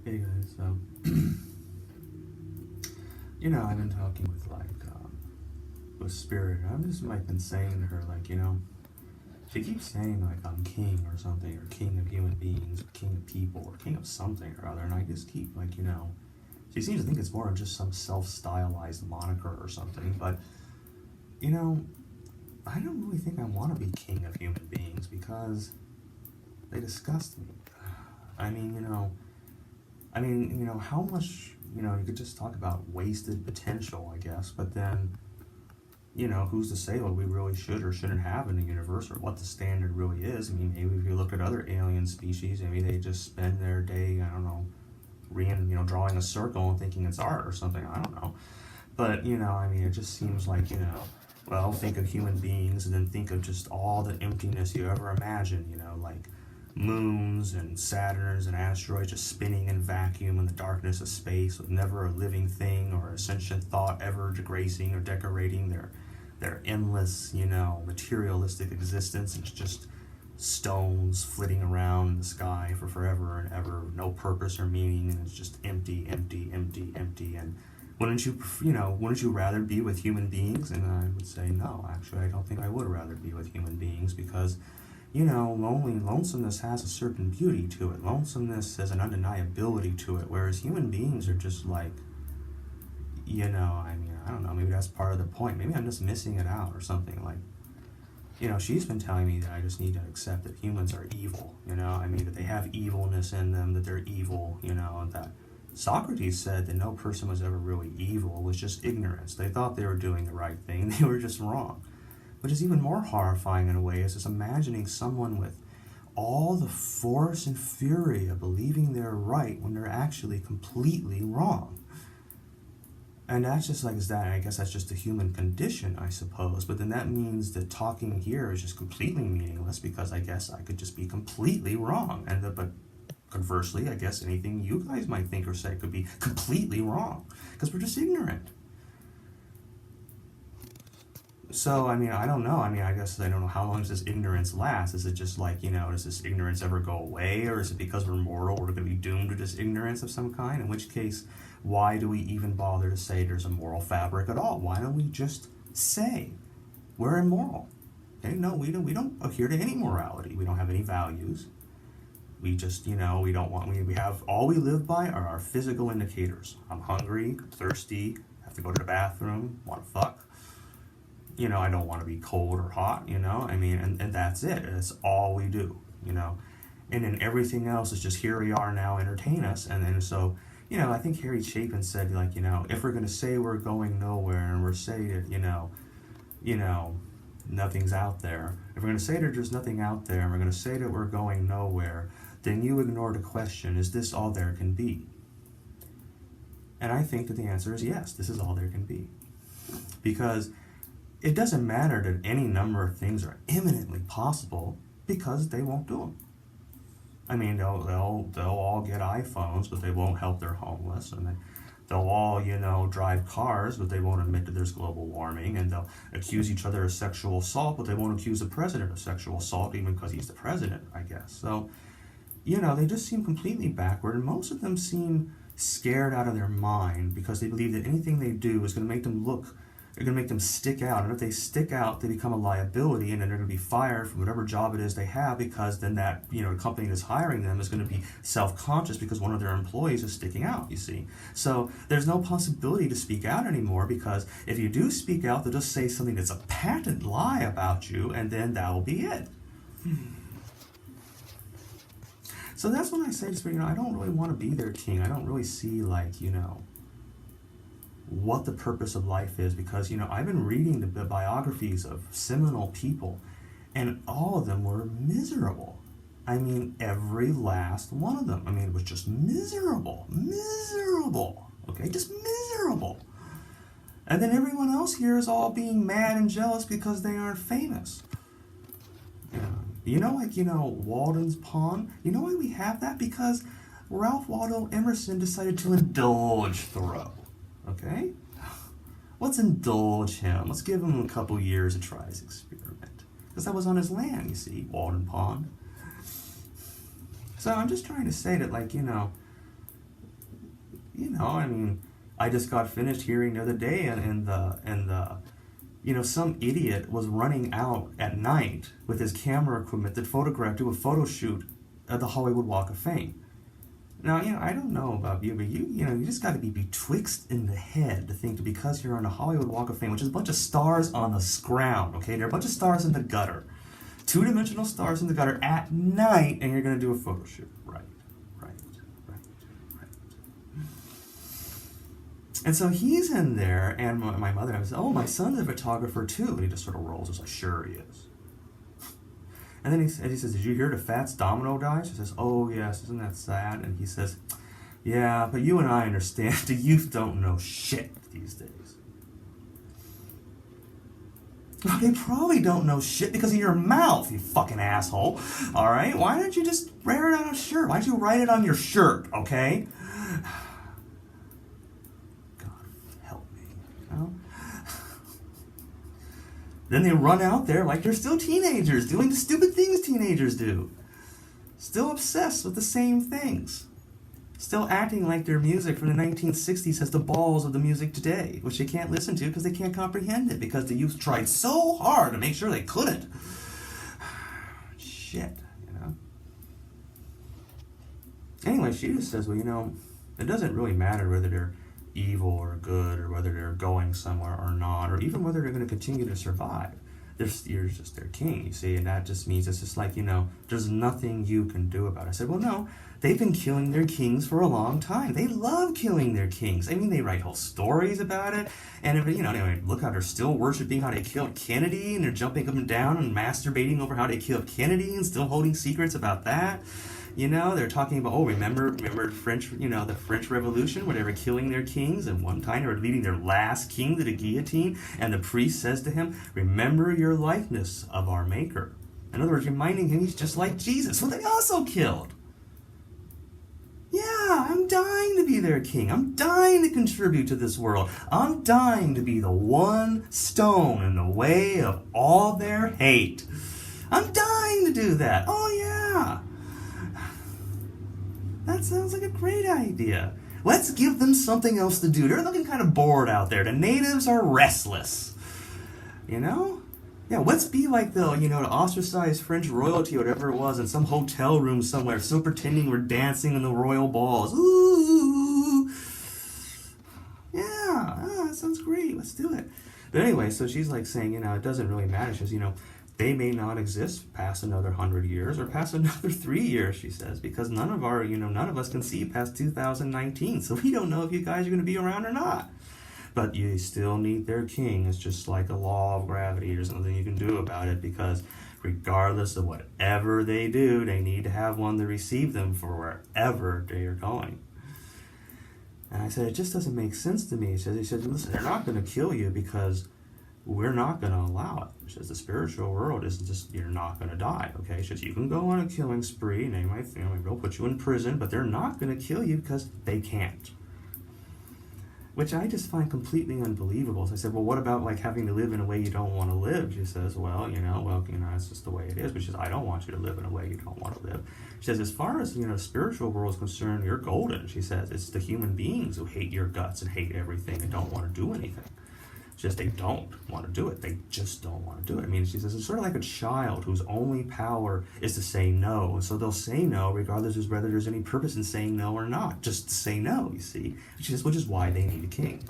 Hey guys, I've been talking with Spirit, and I've just been saying to her, she keeps saying like I'm king or something, or king of human beings, or king of people, or king of something or other, and I just keep she seems to think it's more of just some self-stylized moniker or something, but you know, I don't really think I want to be king of human beings because they disgust me. I mean, you know, how much, you could just talk about wasted potential, I guess, but then, who's to say what we really should or shouldn't have in the universe or what the standard really is? I mean, maybe if you look at other alien species, maybe they just spend their day, I don't know, drawing a circle and thinking it's art or something, I don't know. But, it just seems like, well, think of human beings and then think of just all the emptiness you ever imagined, like moons and Saturns and asteroids just spinning in vacuum in the darkness of space with never a living thing or a sentient thought ever gracing or decorating their endless, materialistic existence. It's just stones flitting around in the sky for forever and ever, no purpose or meaning, and it's just empty, empty, empty, empty. And wouldn't you rather be with human beings? And I would say no. Actually, I don't think I would rather be with human beings because lonesomeness has a certain beauty to it. Lonesomeness has an undeniability to it, whereas human beings are just like, I don't know, maybe that's part of the point. Maybe I'm just missing it out or something. Like, she's been telling me that I just need to accept that humans are evil, that they have evilness in them, that they're evil, and that Socrates said that no person was ever really evil, it was just ignorance. They thought they were doing the right thing, they were just wrong. Which is even more horrifying in a way, is just imagining someone with all the force and fury of believing they're right when they're actually completely wrong. And that's just like that. I guess that's just a human condition, I suppose. But then that means that talking here is just completely meaningless because I guess I could just be completely wrong. But conversely, I guess anything you guys might think or say could be completely wrong because we're just ignorant. So, I don't know. I guess I don't know how long does this ignorance last. Is it just like, does this ignorance ever go away? Or is it because we're mortal, we're going to be doomed to this ignorance of some kind? In which case, why do we even bother to say there's a moral fabric at all? Why don't we just say we're immoral? Okay, no, we don't adhere to any morality. We don't have any values. We just, we have, all we live by are our physical indicators. I'm hungry, I'm thirsty, have to go to the bathroom, want to fuck. I don't want to be cold or hot, and that's it. That's all we do, And then everything else is just here we are now, entertain us. And then so, I think Harry Chapin said, like, if we're going to say we're going nowhere and we're saying that, nothing's out there. If we're going to say that there's nothing out there and we're going to say that we're going nowhere, then you ignore the question, is this all there can be? And I think that the answer is yes, this is all there can be. Because it doesn't matter that any number of things are imminently possible because they won't do them. They'll all get iPhones, but they won't help their homeless, and they'll all, drive cars, but they won't admit that there's global warming, and they'll accuse each other of sexual assault, but they won't accuse the president of sexual assault even because he's the president, I guess. So, they just seem completely backward, and most of them seem scared out of their mind because they believe that anything they do is going to make them they're going to make them stick out. And if they stick out, they become a liability, and then they're going to be fired from whatever job it is they have because then that, company that's hiring them is going to be self-conscious because one of their employees is sticking out, you see. So there's no possibility to speak out anymore because if you do speak out, they'll just say something that's a patent lie about you, and then that'll be it. So that's when I say to Spirit, I don't really want to be their king. I don't really see, what the purpose of life is because, I've been reading the biographies of seminal people and all of them were miserable. Every last one of them. It was just miserable, okay, just miserable. And then everyone else here is all being mad and jealous because they aren't famous. Walden's Pond, you know why we have that? Because Ralph Waldo Emerson decided to indulge Thoreau. Okay? Let's indulge him. Let's give him a couple years to try his experiment. Because that was on his land, you see, Walden Pond. So I'm just trying to say that, I mean, I just got finished hearing the other day, some idiot was running out at night with his camera equipment to do a photo shoot at the Hollywood Walk of Fame. Now, I don't know about you, but you just got to be betwixt in the head to think that because you're on the Hollywood Walk of Fame, which is a bunch of stars on the ground, okay? There are a bunch of stars in the gutter. Two-dimensional stars in the gutter at night, and you're going to do a photo shoot. Right. And so he's in there, and my mother, I was, oh, my son's a photographer too. And he just sort of rolls. He's like, sure he is. And then he says, did you hear the Fats Domino died? She says, oh, yes, isn't that sad? And he says, yeah, but you and I understand the youth don't know shit these days. Well, they probably don't know shit because of your mouth, you fucking asshole. All right? Why don't you just wear it on a shirt? Why don't you write it on your shirt, okay? Then they run out there like they're still teenagers, doing the stupid things teenagers do. Still obsessed with the same things. Still acting like their music from the 1960s has the balls of the music today, which they can't listen to because they can't comprehend it, because the youth tried so hard to make sure they couldn't. Shit, Anyway, she just says, well, it doesn't really matter whether they're evil or good, or whether they're going somewhere or not, or even whether they're going to continue to survive. You're just their king, you see, and that just means it's just like, there's nothing you can do about it. I said, well, no, they've been killing their kings for a long time. They love killing their kings. I mean, they write whole stories about it, and anyway, look how they're still worshiping how they killed Kennedy, and they're jumping up and down and masturbating over how they killed Kennedy, and still holding secrets about that. They're talking about, remember French, the French Revolution, where they were killing their kings, and one time they were leading their last king to the guillotine, and the priest says to him, remember your likeness of our Maker. In other words, reminding him he's just like Jesus, who they also killed. Yeah, I'm dying to be their king. I'm dying to contribute to this world. I'm dying to be the one stone in the way of all their hate. I'm dying to do that. Oh, yeah. That sounds like a great idea. Let's give them something else to do. They're looking kind of bored out there. The natives are restless. Yeah, let's be like the ostracized French royalty or whatever it was in some hotel room somewhere, still pretending we're dancing in the royal balls. Ooh. Yeah, that sounds great. Let's do it. But anyway, so she's like saying, it doesn't really matter. She says, they may not exist past another 100 years or past another 3 years, she says, because none of us can see past 2019. So we don't know if you guys are going to be around or not. But you still need their king. It's just like a law of gravity. There's nothing you can do about it, because regardless of whatever they do, they need to have one to receive them for wherever they are going. And I said, it just doesn't make sense to me. He said, listen, they're not going to kill you because we're not going to allow it. She says, the spiritual world isn't just, you're not going to die, okay? She says, you can go on a killing spree, and they might, they'll put you in prison, but they're not going to kill you because they can't. Which I just find completely unbelievable. So I said, well, what about having to live in a way you don't want to live? She says, well, it's just the way it is. But she says, I don't want you to live in a way you don't want to live. She says, as far as, the spiritual world is concerned, you're golden. She says, it's the human beings who hate your guts and hate everything and don't want to do anything. She says, they don't want to do it. They just don't want to do it. I mean, she says, it's sort of like a child whose only power is to say no. And so they'll say no regardless of whether there's any purpose in saying no or not. Just to say no, you see. She says, which is why they need a king.